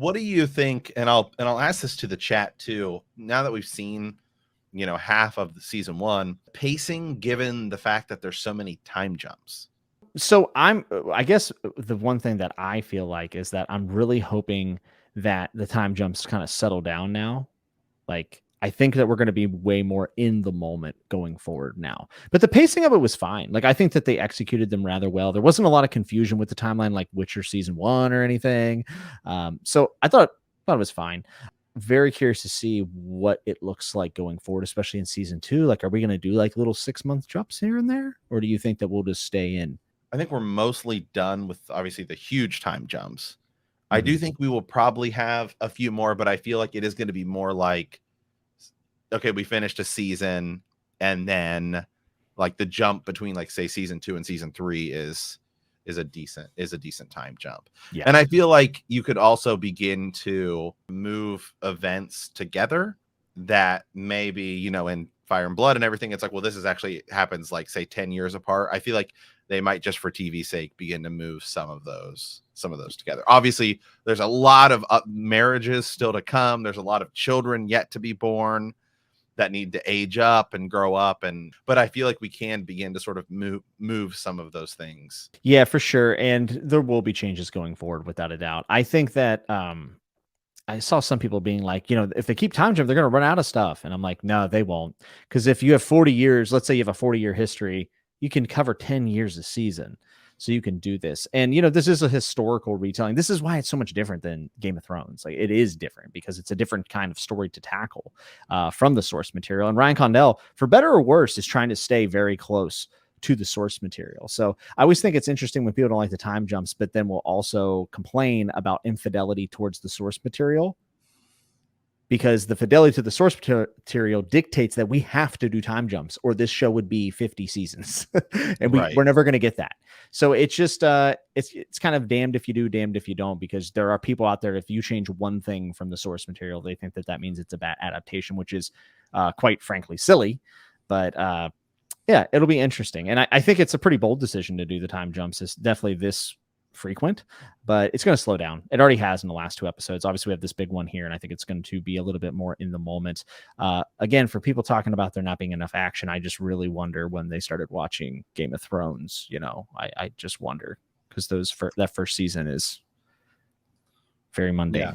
What do you think? And I'll ask this to the chat too. Now that we've seen, half of the season 1 pacing, given the fact that there's so many time jumps. So I guess the one thing that I feel like is that I'm really hoping that the time jumps kind of settle down now. Like, I think that we're going to be way more in the moment going forward now. But the pacing of it was fine. Like, I think that they executed them rather well. There wasn't a lot of confusion with the timeline, like Witcher season 1 or anything. So I thought it was fine. Very curious to see what it looks like going forward, especially in season 2. Like, are we going to do like little 6-month jumps here and there, or do you think that we'll just stay in? I think we're mostly done with obviously the huge time jumps. I do think we will probably have a few more, but I feel like it is going to be more like, okay, we finished a season, and then like the jump between, like, say, season 2 and season 3 is a decent time jump. Yeah. And I feel like you could also begin to move events together that maybe, in Fire and Blood and everything, it's like, well, this is actually happens like, say, 10 years apart. I feel like they might, just for TV sake, begin to move some of those together. Obviously, there's a lot of marriages still to come. There's a lot of children yet to be born that need to age up and grow up, but I feel like we can begin to sort of move some of those things. Yeah, for sure. And there will be changes going forward, without a doubt. I think that I saw some people being like, if they keep time jump, they're going to run out of stuff. And I'm like, no, they won't. Because if you have 40 years, let's say you have a 40-year history, you can cover 10 years a season. So you can do this. And, this is a historical retelling. This is why it's so much different than Game of Thrones. Like, it is different because it's a different kind of story to tackle from the source material. And Ryan Condell, for better or worse, is trying to stay very close to the source material. So I always think it's interesting when people don't like the time jumps, but then will also complain about infidelity towards the source material, because the fidelity to the source material dictates that we have to do time jumps or this show would be 50 seasons and we're never going to get that. So it's just it's kind of damned if you do, damned if you don't, because there are people out there, if you change one thing from the source material, they think that means it's a bad adaptation, which is quite frankly silly. But yeah, it'll be interesting. And I think it's a pretty bold decision to do the time jumps. It's definitely this frequent, but it's going to slow down. It already has in the last 2 episodes. Obviously, we have this big one here, and I think it's going to be a little bit more in the moment. Again, for people talking about there not being enough action, I just really wonder when they started watching Game of Thrones. I just wonder, because that first season is very mundane.